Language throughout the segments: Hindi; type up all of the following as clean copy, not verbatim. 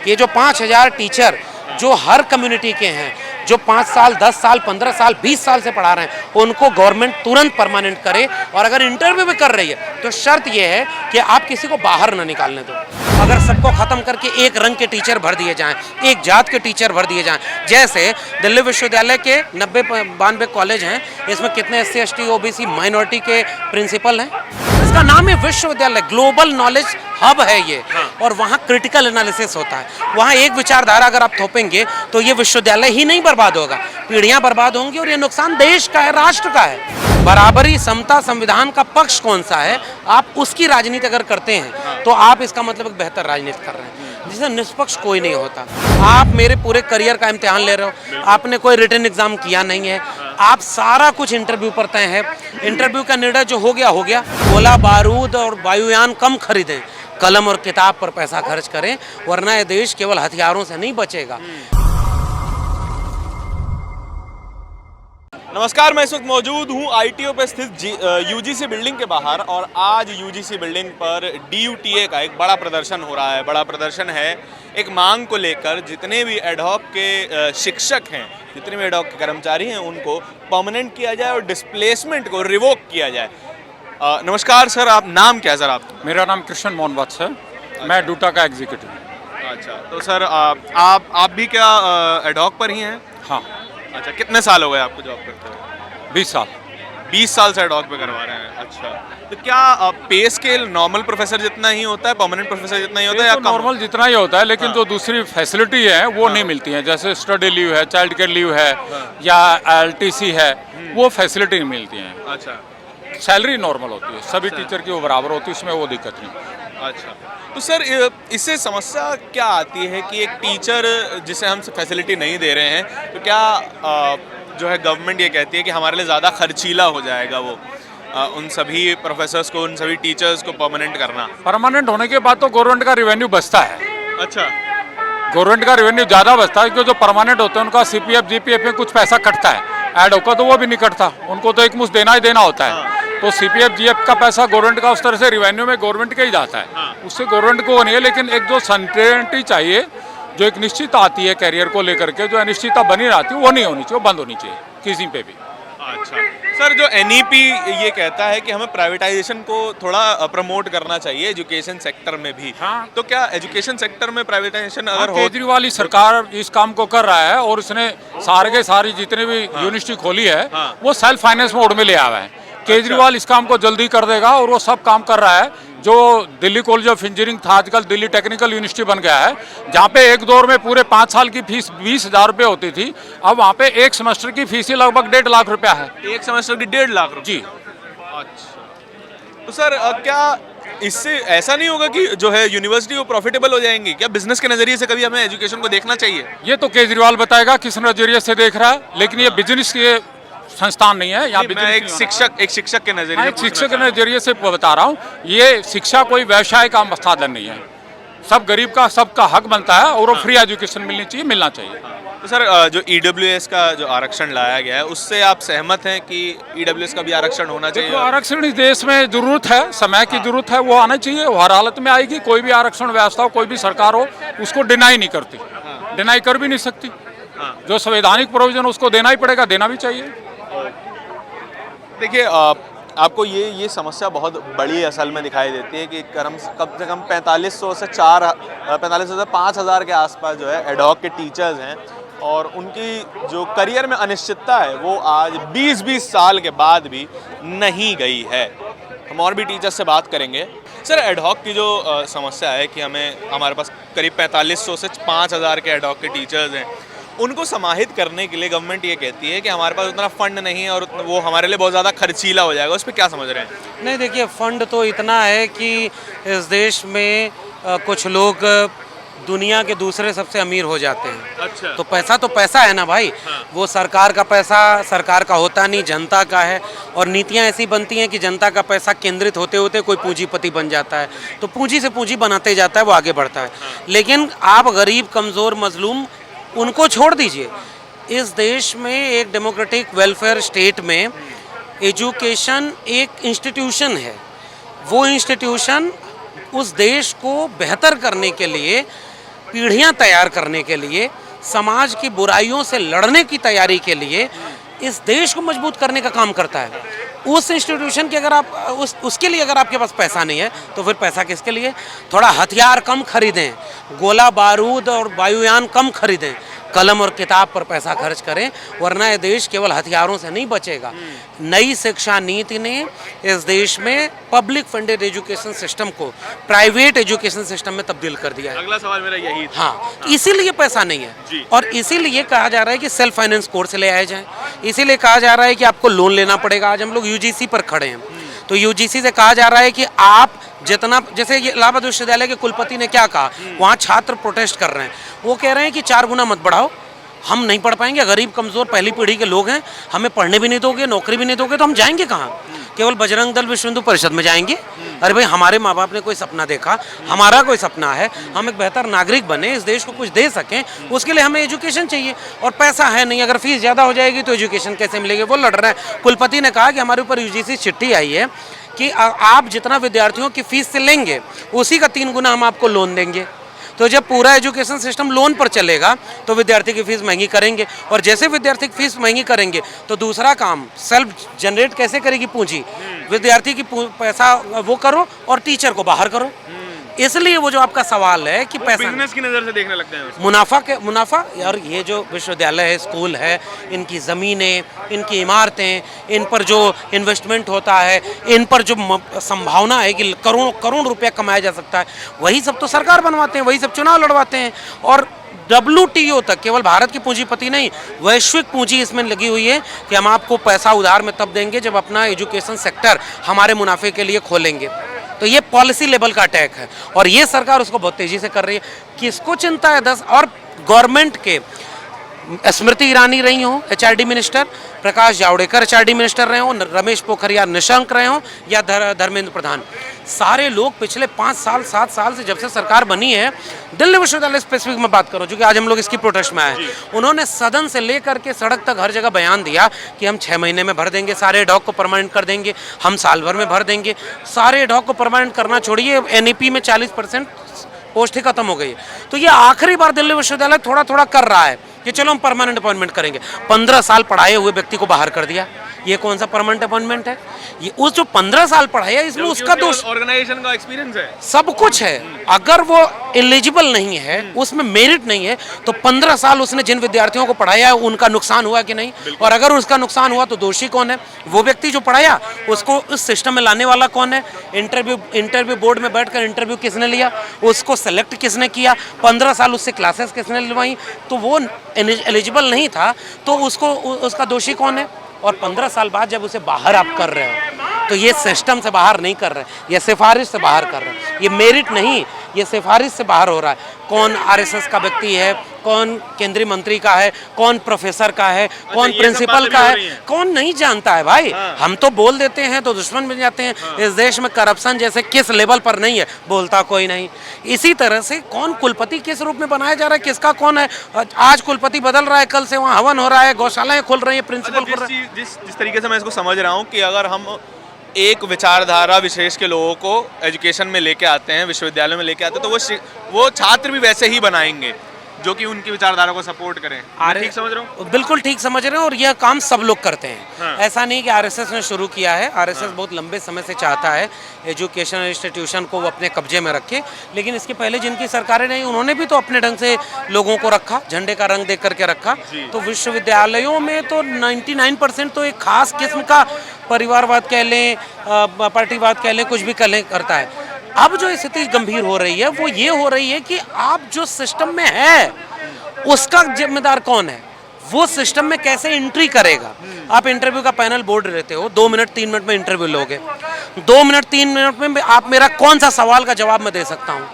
ये जो 5,000 टीचर जो हर कम्युनिटी के हैं, जो 5 साल 10 साल 15 साल 20 साल से पढ़ा रहे हैं, उनको गवर्नमेंट तुरंत परमानेंट करे। और अगर इंटरव्यू भी कर रही है तो शर्त यह है कि आप किसी को बाहर ना निकालने दो। अगर सबको ख़त्म करके एक रंग के टीचर भर दिए जाएं, एक जात के टीचर भर दिए जाएं, जैसे दिल्ली विश्वविद्यालय के 90-92 कॉलेज हैं, इसमें कितने SC ST OBC माइनॉरिटी के प्रिंसिपल हैं। इसका नाम है विश्वविद्यालय, ग्लोबल नॉलेज हब है ये। और वहाँ क्रिटिकल एनालिसिस होता है। वहाँ एक विचारधारा अगर आप थोपेंगे तो ये विश्वविद्यालय ही नहीं बर्बाद होगा, पीढ़ियाँ बर्बाद होंगी और ये नुकसान देश का है, राष्ट्र का है। बराबरी, समता, संविधान का पक्ष कौन सा है, आप उसकी राजनीति अगर करते हैं तो आप इसका मतलब एक बेहतर राजनीति कर रहे हैं, जिससे निष्पक्ष कोई नहीं होता। आप मेरे पूरे करियर का इम्तिहान ले रहे हो, आपने कोई रिटन एग्जाम किया नहीं है, आप सारा कुछ इंटरव्यू पर तय है। इंटरव्यू का निर्णय जो हो गया, गोला बारूद और वायुयान कम खरीदें, कलम और किताब पर पैसा खर्च करें, वरना ये देश केवल हथियारों से नहीं बचेगा। नमस्कार, मैं इस वक्त मौजूद हूँ ITO पे स्थित UGC बिल्डिंग के बाहर। और आज UGC बिल्डिंग पर DUTA का एक बड़ा प्रदर्शन हो रहा है। बड़ा प्रदर्शन है एक मांग को लेकर, जितने भी एडहॉक के शिक्षक हैं, जितने भी एडहॉक के कर्मचारी हैं, उनको परमानेंट किया जाए और डिस्प्लेसमेंट को रिवोक किया जाए। नमस्कार सर, आप नाम क्या है सर आपका? मेरा नाम कृष्ण मोहन वत्स है। मैं डूटा का एग्जीक्यूटिव हूँ। अच्छा, तो सर आप भी क्या एडहॉक पर ही हैं? हाँ। अच्छा, कितने साल हो गए आपको जॉब करते हुए? 20 साल। 20 साल से एडहॉक पे करवा रहे हैं। अच्छा, तो क्या पे स्केल नॉर्मल प्रोफेसर जितना ही होता है, परमानेंट प्रोफेसर जितना ही होता है, या नॉर्मल जितना ही होता है, लेकिन जो दूसरी फैसिलिटी है वो नहीं मिलती है, जैसे स्टडी लीव है, चाइल्ड केयर लीव है, या LTC है, वो फैसिलिटी नहीं मिलती है। अच्छा, सैलरी नॉर्मल होती है, सभी टीचर की वो बराबर होती है, इसमें वो दिक्कत नहीं। अच्छा, तो सर इससे समस्या क्या आती है कि एक टीचर जिसे हम फैसिलिटी नहीं दे रहे हैं, तो क्या जो है गवर्नमेंट ये कहती है कि हमारे लिए ज़्यादा खर्चीला हो जाएगा वो उन सभी प्रोफेसर्स को, उन सभी टीचर्स को परमानेंट करना? परमानेंट होने के बाद तो गवर्नमेंट का रेवेन्यू बचता है। अच्छा, गवर्नमेंट का रेवेन्यू ज़्यादा बचता है, क्योंकि जो परमानेंट होते हैं उनका CPF GPF में कुछ पैसा कटता है, ऐड होकर तो वो भी नहीं कटता, उनको तो एक मुश्त देना ही देना होता है। तो CPF GF का पैसा गवर्नमेंट का उस तरह से रिवेन्यू में गवर्नमेंट का ही जाता है, उससे गवर्नमेंट को नहीं है। लेकिन एक जो सर्टेनिटी चाहिए, जो एक निश्चितता आती है कैरियर को लेकर के, जो अनिश्चितता बनी रहती है, वो नहीं होनी चाहिए, वो बंद होनी चाहिए किसी पे भी। अच्छा सर, जो NEP ये कहता है कि हमें प्राइवेटाइजेशन को थोड़ा प्रमोट करना चाहिए एजुकेशन सेक्टर में भी। हाँ। तो क्या एजुकेशन सेक्टर में प्राइवेटाइजेशन अगर हो? केजरीवाल ही सरकार इस काम को कर रहा है, और उसने सारे के सारी जितने भी यूनिवर्सिटी खोली है वो सेल्फ फाइनेंस मोड में ले आया है। केजरीवाल इस काम को जल्दी कर देगा, और वो सब काम कर रहा है। जो दिल्ली कॉलेज ऑफ इंजीनियरिंग था, आजकल दिल्ली टेक्निकल यूनिवर्सिटी बन गया है, जहाँ पे एक दौर में पूरे 5 साल की फीस 20,000 रुपये होती थी, अब वहाँ पे एक सेमेस्टर की फीस ही लगभग 1.5 लाख रुपया है। एक सेमेस्टर की 1.5 लाख रुपये? जी। अच्छा, तो सर क्या इससे ऐसा नहीं होगा कि जो है यूनिवर्सिटी वो प्रॉफिटेबल हो जाएंगी? क्या बिजनेस के नजरिए से कभी हमें एजुकेशन को देखना चाहिए? ये तो केजरीवाल बताएगा किस नजरिए से देख रहा है, लेकिन ये बिजनेस के संस्थान नहीं है। यहाँ एक शिक्षक के नजरिए, एक शिक्षक के नजरिए से बता रहा हूँ, ये शिक्षा कोई व्यवसाय का साधन नहीं है। सब गरीब का सबका हक बनता है, और वो फ्री एजुकेशन मिलनी चाहिए, मिलना चाहिए। तो सर जो EWS का जो आरक्षण लाया गया है, उससे आप सहमत हैं कि EWS का भी आरक्षण होना चाहिए? तो आरक्षण इस देश में जरूरत है, समय की जरूरत है, वो आना चाहिए, वो हर हालत में आएगी। कोई भी आरक्षण व्यवस्था हो, कोई भी सरकार हो, उसको डिनाई नहीं करती, डिनाई कर भी नहीं सकती। जो संवैधानिक प्रोविजन उसको देना ही पड़ेगा, देना भी चाहिए। देखिए आपको ये समस्या बहुत बड़ी असल में दिखाई देती है कि कम से कम 4500 से 5,000 के आसपास जो है एडहॉक के टीचर्स हैं, और उनकी जो करियर में अनिश्चितता है वो आज 20-20 साल के बाद भी नहीं गई है। हम और भी टीचर्स से बात करेंगे। सर, एडहॉक की जो समस्या है कि हमारे पास करीब 4500 से 5,000 के एडहॉक के टीचर्स हैं, उनको समाहित करने के लिए गवर्नमेंट ये कहती है कि हमारे पास उतना फंड नहीं है, और वो हमारे लिए बहुत ज़्यादा खर्चीला हो जाएगा। उस पर क्या समझ रहे हैं? नहीं, देखिए, फंड तो इतना है कि इस देश में कुछ लोग दुनिया के दूसरे सबसे अमीर हो जाते हैं। अच्छा, तो पैसा है ना भाई। हाँ। वो सरकार का पैसा सरकार का होता नहीं, जनता का है। और नीतियाँ ऐसी बनती हैं कि जनता का पैसा केंद्रित होते होते कोई पूंजीपति बन जाता है, तो पूंजी से पूंजी बनाते जाता है, वो आगे बढ़ता है। हाँ। लेकिन आप गरीब, कमज़ोर, मजलूम उनको छोड़ दीजिए। इस देश में एक डेमोक्रेटिक वेलफेयर स्टेट में एजुकेशन एक इंस्टीट्यूशन है। वो इंस्टीट्यूशन उस देश को बेहतर करने के लिए पीढ़ियां तैयार करने के लिए, समाज की बुराइयों से लड़ने की तैयारी के लिए, इस देश को मजबूत करने का काम करता है। उस इंस्टीट्यूशन के अगर आप उसके लिए अगर आपके पास पैसा नहीं है तो फिर पैसा किसके लिए? थोड़ा हथियार कम खरीदें, गोला बारूद और वायुयान कम खरीदें, कलम और किताब पर पैसा खर्च करें, वरना ये देश केवल हथियारों से नहीं बचेगा। नई शिक्षा नीति ने इस देश में पब्लिक फंडेड एजुकेशन सिस्टम को प्राइवेट एजुकेशन सिस्टम में तब्दील कर दिया है। अगला सवाल मेरा यही था। हाँ, इसीलिए पैसा नहीं है और इसीलिए कहा जा रहा है कि सेल्फ फाइनेंस कोर्स ले आए जाएं, इसीलिए कहा जा रहा है कि आपको लोन लेना पड़ेगा। आज हम लोग यूजीसी पर खड़े हैं, तो यूजीसी से कहा जा रहा है कि आप जितना, जैसे ये इलाहाबाद विश्वविद्यालय के कुलपति ने क्या कहा, वहाँ छात्र प्रोटेस्ट कर रहे हैं, वो कह रहे हैं कि 4 गुना मत बढ़ाओ, हम नहीं पढ़ पाएंगे, गरीब कमज़ोर पहली पीढ़ी के लोग हैं, हमें पढ़ने भी नहीं दोगे, नौकरी भी नहीं दोगे, तो हम जाएंगे कहाँ? केवल बजरंग दल विश्व हिंदू परिषद में जाएंगे? अरे भाई, हमारे माँ बाप ने कोई सपना देखा, हमारा कोई सपना है, हम एक बेहतर नागरिक बने, इस देश को कुछ दे सकें, उसके लिए हमें एजुकेशन चाहिए और पैसा है नहीं। अगर फीस ज़्यादा हो जाएगी तो एजुकेशन कैसे मिलेगी? वो लड़ रहे हैं। कुलपति ने कहा कि हमारे ऊपर यूजीसी चिट्ठी आई है कि आप जितना विद्यार्थियों की फीस से लेंगे उसी का 3 गुना हम आपको लोन देंगे। तो जब पूरा एजुकेशन सिस्टम लोन पर चलेगा तो विद्यार्थी की फीस महंगी करेंगे, और जैसे विद्यार्थी की फीस महंगी करेंगे तो दूसरा काम सेल्फ जनरेट कैसे करेगी पूंजी? विद्यार्थी की पैसा वो करो और टीचर को बाहर करो। इसलिए वो जो आपका सवाल है कि पैसा बिजनेस की नज़र से देखने लगते हैं, मुनाफा यार, ये जो विश्वविद्यालय है, स्कूल है, इनकी ज़मीनें, इनकी इमारतें, इन पर जो इन्वेस्टमेंट होता है, इन पर जो संभावना है कि करोड़ रुपया कमाया जा सकता है, वही सब तो सरकार बनवाते हैं, वही सब चुनाव लड़वाते हैं। और WTO तक केवल भारत की पूंजीपति नहीं, वैश्विक पूंजी इसमें लगी हुई है कि हम आपको पैसा उधार में तब देंगे जब अपना एजुकेशन सेक्टर हमारे मुनाफे के लिए खोलेंगे। तो ये पॉलिसी लेवल का अटैक है और ये सरकार उसको बहुत तेजी से कर रही है। किसको चिंता है? 10 और गवर्नमेंट के स्मृति ईरानी रही हो HRD minister, Prakash Javadekar HRD minister रहे हो, रमेश पोखरियाल निशंक रहे हो या धर्मेंद्र प्रधान, सारे लोग पिछले 5 साल 7 साल से जब से सरकार बनी है, दिल्ली विश्वविद्यालय स्पेसिफिक में बात करो, जो कि आज हम लोग इसकी प्रोटेस्ट में आए, उन्होंने सदन से लेकर के सड़क तक हर जगह बयान दिया कि हम 6 महीने में भर देंगे, सारे एडहॉक को परमानेंट कर देंगे, हम साल भर में भर देंगे। सारे एडहॉक को परमानेंट करना छोड़िए, NEP में 40% पोस्ट ही खत्म हो गई है। तो ये आखिरी बार दिल्ली विश्वविद्यालय थोड़ा थोड़ा कर रहा है कि चलो हम परमानेंट अपॉइंटमेंट करेंगे। 15 साल पढ़ाए हुए व्यक्ति को बाहर कर दिया, ये कौन सा परमानेंट अपॉइंटमेंट है? ये उस जो 15 साल पढ़ाया इसमें उसका दोष, ऑर्गेनाइजेशन का एक्सपीरियंस है, सब कुछ है। अगर वो एलिजिबल नहीं है, उसमें मेरिट नहीं है, तो 15 साल उसने जिन विद्यार्थियों को पढ़ाया है उनका नुकसान हुआ कि नहीं? और अगर उसका नुकसान हुआ तो दोषी कौन है? वो व्यक्ति जो पढ़ाया, उसको इस सिस्टम में लाने वाला कौन है? इंटरव्यू बोर्ड में बैठकर इंटरव्यू किसने लिया? उसको सेलेक्ट किसने किया? 15 साल उससे क्लासेस किसने लिलवाई? तो वो एलिजिबल नहीं था, तो उसका दोषी कौन है? और 15 साल बाद जब उसे बाहर आप कर रहे हो, तो ये सिस्टम से बाहर नहीं कर रहे, ये सिफारिश से बाहर कर रहे हैं, ये मेरिट नहीं, ये सिफारिश से बाहर हो रहा है। कौन RSS का व्यक्ति है, कौन केंद्रीय मंत्री का है, कौन प्रोफेसर का है, कौन प्रिंसिपल का है, कौन नहीं जानता है भाई। हम तो बोल देते हैं तो दुश्मन बन जाते हैं। इस देश में करप्शन जैसे किस लेवल पर नहीं है, बोलता कोई नहीं। इसी तरह से कौन कुलपति किस रूप में बनाया जा रहा है, किसका कौन है, आज कुलपति बदल रहा है, कल से वहाँ हवन हो रहा है, गौशालाएं खुल रही है, प्रिंसिपल खुल रहा है। जिस तरीके से मैं इसको समझ रहा हूँ कि अगर हम एक विचारधारा विशेष के लोगों को एजुकेशन में लेके आते हैं, विश्वविद्यालय में लेके आते हैं, तो वो छात्र भी वैसे ही बनाएंगे जो कि उनकी विचारधारा को सपोर्ट करें। मैं ठीक समझ रहा हूँ? बिल्कुल ठीक समझ रहे हैं, और यह काम सब लोग करते हैं। हाँ। ऐसा नहीं कि RSS ने शुरू किया है, RSS बहुत लंबे समय से चाहता है एजुकेशन इंस्टीट्यूशन को वो अपने कब्जे में रखे, लेकिन इसके पहले जिनकी सरकारें नहीं, उन्होंने भी तो अपने ढंग से लोगों को रखा, झंडे का रंग देख करके रखा। तो विश्वविद्यालयों में तो 99% तो एक खास किस्म का परिवारवाद कह लें, पार्टीवाद कह लें, कुछ भी कह लें, करता है। अब जो स्थिति गंभीर हो रही है वो ये हो रही है कि आप जो सिस्टम में है उसका जिम्मेदार कौन है, वो सिस्टम में कैसे एंट्री करेगा। आप इंटरव्यू का पैनल बोर्ड रहते हो, 2 मिनट 3 मिनट में इंटरव्यू लोगे, 2 मिनट 3 मिनट में आप मेरा कौन सा सवाल का जवाब मैं दे सकता हूँ?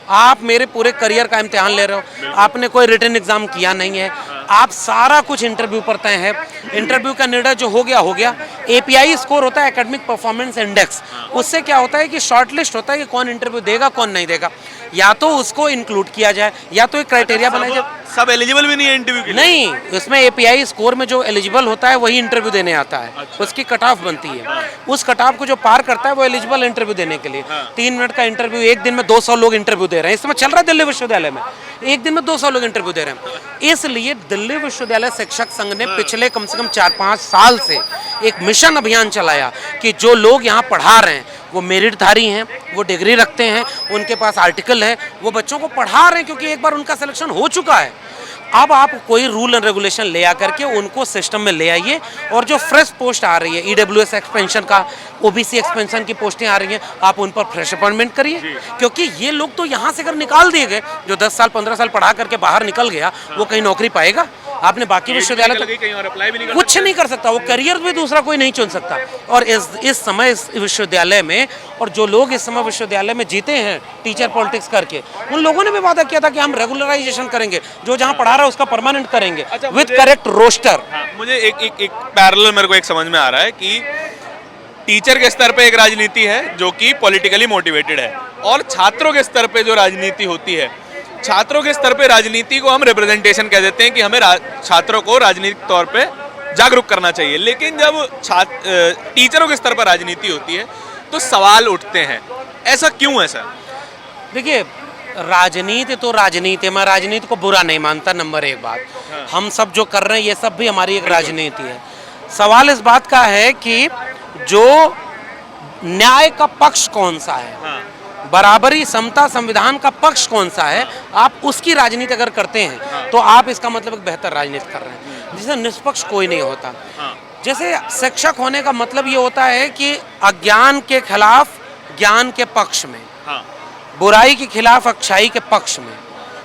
आप मेरे पूरे करियर का इम्तिहान ले रहे हो, आपने कोई रिटन एग्जाम किया नहीं है, आप सारा कुछ इंटरव्यू पर तय है। इंटरव्यू का निर्णय जो हो गया। API स्कोर होता है, एकेडमिक परफॉर्मेंस इंडेक्स, उससे क्या होता है कि शॉर्टलिस्ट होता है कि कौन इंटरव्यू देगा कौन नहीं देगा। या तो उसको इंक्लूड किया जाए या तो एक क्राइटेरिया बनाया जाए। सब एलिजिबल भी नहीं है इंटरव्यू के लिए? नहीं, उसमें एपीआई स्कोर में जो एलिजिबल होता है वही इंटरव्यू देने आता है। उसकी कट ऑफ बनती है, उस कट ऑफ को जो पार करता है वो एलिजिबल इंटरव्यू देने के लिए। 3 मिनट का इंटरव्यू, एक दिन में 200 लोग इंटरव्यू दे रहे हैं, इस समय चल रहा है दिल्ली विश्वविद्यालय में, एक दिन में 200 लोग इंटरव्यू दे रहे हैं। इसलिए दिल्ली विश्वविद्यालय शिक्षक संघ ने पिछले कम से कम 4-5 साल से एक मिशन अभियान चलाया कि जो लोग यहाँ पढ़ा रहे हैं वो मेरिटधारी हैं, वो डिग्री रखते हैं, उनके पास आर्टिकल है, वो बच्चों को पढ़ा रहे हैं क्योंकि एक बार उनका सिलेक्शन हो चुका है। अब आप कोई रूल एंड रेगुलेशन ले आकर के उनको सिस्टम में ले आइए, और जो फ्रेश पोस्ट आ रही है, ईडब्ल्यूएस एक्सपेंशन का, ओबीसी एक्सपेंशन की पोस्टें आ रही हैं, आप उन पर फ्रेश अपॉइंटमेंट करिए, क्योंकि ये लोग तो यहाँ से अगर निकाल दिए गए, जो 10 साल 15 साल पढ़ा करके बाहर निकल गया वो कहीं नौकरी पाएगा? आपने बाकी विश्वविद्यालय तो कहीं और अप्लाई भी नहीं कर कुछ नहीं कर सकता, वो करियर भी दूसरा कोई नहीं चुन सकता। और इस समय इस विश्वविद्यालय में, और जो लोग इस समय विश्वविद्यालय में जीते हैं टीचर पॉलिटिक्स करके, उन लोगों ने भी वादा किया था कि हम रेगुलराइजेशन करेंगे, जो जहां पढ़ा रहा है उसका परमानेंट करेंगे विद करेक्ट रोस्टर। मुझे एक पैरेलल मेरे को एक समझ में आ रहा है कि टीचर के स्तर पे एक राजनीति है जो कि पॉलिटिकली मोटिवेटेड है, और छात्रों के स्तर पे जो राजनीति होती है, छात्रों के स्तर पे राजनीति को हम रिप्रेजेंटेशन कह देते हैं कि हमें छात्रों को राजनीतिक तौर पे जागरूक करना चाहिए। लेकिन जब टीचरों के स्तर पर राजनीति होती है तो सवाल उठते हैं, ऐसा क्यों है सर? देखिए, राजनीति तो राजनीति, मैं राजनीति को बुरा नहीं मानता, नंबर 1 बात। हम सब जो कर रहे हैं ये सब भी हमारी एक राजनीति है। सवाल इस बात का है कि जो न्याय का पक्ष कौन सा है, बराबरी, समता, संविधान का पक्ष कौन सा है, आप उसकी राजनीति अगर करते हैं तो आप इसका मतलब एक बेहतर राजनीति कर रहे हैं, जिससे निष्पक्ष कोई नहीं होता। जैसे शिक्षक होने का मतलब ये होता है कि अज्ञान के खिलाफ ज्ञान के पक्ष में, बुराई के खिलाफ अच्छाई के पक्ष में,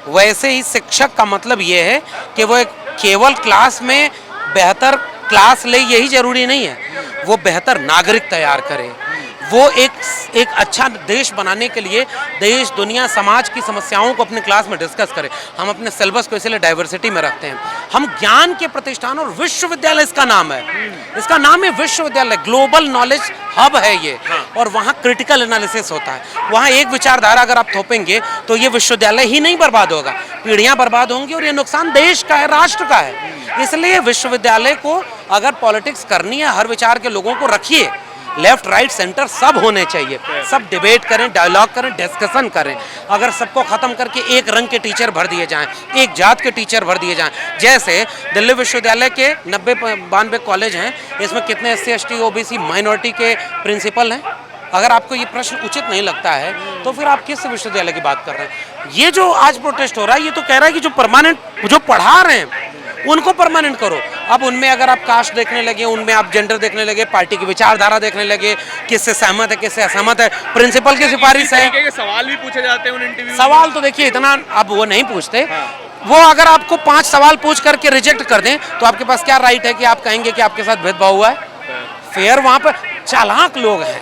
वैसे ही शिक्षक का मतलब ये है कि वो एक केवल क्लास में बेहतर क्लास ले, यही जरूरी नहीं है, वो बेहतर नागरिक तैयार करे, वो एक अच्छा देश बनाने के लिए देश, दुनिया, समाज की समस्याओं को अपने क्लास में डिस्कस करें। हम अपने सिलेबस को इसलिए डाइवर्सिटी में रखते हैं। हम ज्ञान के प्रतिष्ठान, और विश्वविद्यालय इसका नाम है, इसका नाम है विश्वविद्यालय, ग्लोबल नॉलेज हब है ये, और वहाँ क्रिटिकल एनालिसिस होता है। वहाँ एक विचारधारा अगर आप थोपेंगे तो ये विश्वविद्यालय ही नहीं बर्बाद होगा, पीढ़ियाँ बर्बाद होंगी, और ये नुकसान देश का है, राष्ट्र का है। इसलिए विश्वविद्यालय को अगर पॉलिटिक्स करनी है, हर विचार के लोगों को रखिए, लेफ्ट राइट सेंटर सब होने चाहिए, सब डिबेट करें, डायलॉग करें, डिस्कशन करें। अगर सबको खत्म करके एक रंग के टीचर भर दिए जाएं, एक जात के टीचर भर दिए जाएं, जैसे दिल्ली विश्वविद्यालय के 90-92 कॉलेज हैं, इसमें कितने SC ST OBC माइनॉरिटी के प्रिंसिपल हैं? अगर आपको ये प्रश्न उचित नहीं लगता है तो फिर आप किस विश्वविद्यालय की बात कर रहे हैं? ये जो आज प्रोटेस्ट हो रहा है, ये तो कह रहा है कि जो परमानेंट, जो पढ़ा रहे हैं उनको परमानेंट करो। अब उनमें अगर आप कास्ट देखने लगे, उनमें आप जेंडर देखने लगे, पार्टी की विचारधारा देखने लगे, किससे सहमत है, किससे असहमत है, प्रिंसिपल की सिफारिश है, के सवाल भी पूछे जाते हैं उन इंटरव्यू। सवाल तो देखिए इतना अब वो नहीं पूछते। वो अगर आपको 5 सवाल पूछ करके रिजेक्ट कर दें तो आपके पास क्या राइट है कि आप कहेंगे कि आपके साथ भेदभाव हुआ है? फेयर, वहां पर चालाक लोग हैं,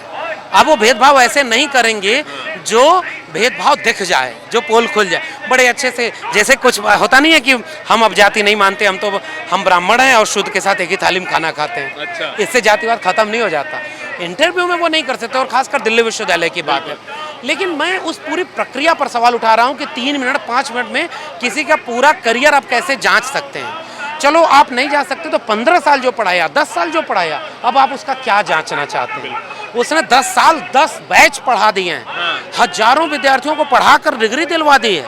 अब वो भेदभाव ऐसे नहीं करेंगे जो भेदभाव दिख जाए, जो पोल खुल जाए बड़े अच्छे से। जैसे कुछ होता नहीं है कि हम अब जाति नहीं मानते, हम ब्राह्मण हैं और शुद्ध के साथ एक ही थाली में खाना खाते हैं। अच्छा। इससे जातिवाद खत्म नहीं हो जाता। इंटरव्यू में वो नहीं कर सकते, और खासकर दिल्ली विश्वविद्यालय की बात है। लेकिन मैं उस पूरी प्रक्रिया पर सवाल उठा रहा हूँ कि 3 मिनट 5 मिनट में किसी का पूरा करियर आप कैसे जांच सकते हैं? चलो आप नहीं जा सकते तो 15 साल जो पढ़ाया, 10 साल जो पढ़ाया, अब आप उसका क्या जांचना चाहते हैं? उसने 10 साल 10 बैच पढ़ा दिए हैं, हजारों विद्यार्थियों को पढ़ाकर डिग्री दिलवा दी है,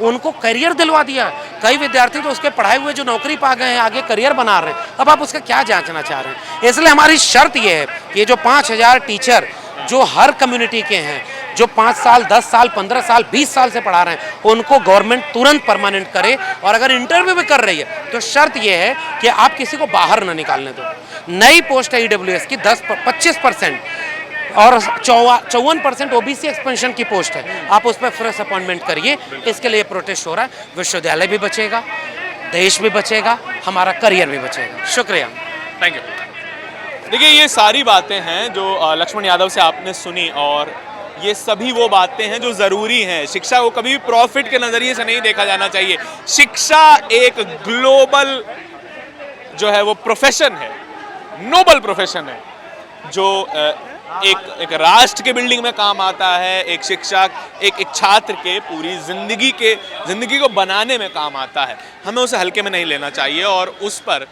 उनको करियर दिलवा दिया। कई विद्यार्थी तो उसके पढ़ाए हुए जो नौकरी पा गए हैं, आगे करियर बना रहे हैं, अब आप उसका क्या जांचना चाह रहे हैं? इसलिए हमारी शर्त ये है कि ये जो 5000 टीचर जो हर कम्युनिटी के हैं, जो 5 साल 10 साल 15 साल 20 साल से पढ़ा रहे हैं, उनको गवर्नमेंट तुरंत परमानेंट करे। और अगर इंटरव्यू भी कर रही है तो शर्त यह है कि आप किसी को बाहर ना निकालने दो। नई पोस्ट है ईडब्ल्यूएस की 25% और 54% ओबीसी एक्सपेंशन की पोस्ट है, आप उस पर फ्रेश अपॉइंटमेंट करिए। इसके लिए प्रोटेस्ट हो रहा है। विश्वविद्यालय भी बचेगा, देश भी बचेगा, हमारा करियर भी बचेगा। शुक्रिया, थैंक यू। देखिए, ये सारी बातें हैं जो लक्ष्मण यादव से आपने सुनी, और ये सभी वो बातें हैं जो ज़रूरी हैं। शिक्षा को कभी भी प्रॉफिट के नज़रिए से नहीं देखा जाना चाहिए। शिक्षा एक ग्लोबल जो है वो प्रोफेशन है, नोबल प्रोफेशन है, जो एक राष्ट्र के बिल्डिंग में काम आता है, एक शिक्षक एक छात्र के पूरी जिंदगी को बनाने में काम आता है। हमें उसे हल्के में नहीं लेना चाहिए और उस पर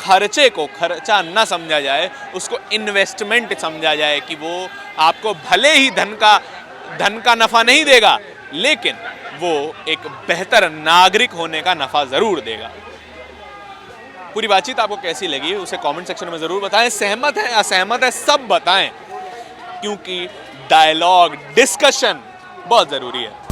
खर्चे को खर्चा न समझा जाए, उसको इन्वेस्टमेंट समझा जाए कि वो आपको भले ही धन का नफ़ा नहीं देगा, लेकिन वो एक बेहतर नागरिक होने का नफ़ा ज़रूर देगा। पूरी बातचीत आपको कैसी लगी उसे कमेंट सेक्शन में ज़रूर बताएं। सहमत है असहमत है सब बताएं, क्योंकि डायलॉग डिस्कशन बहुत ज़रूरी है।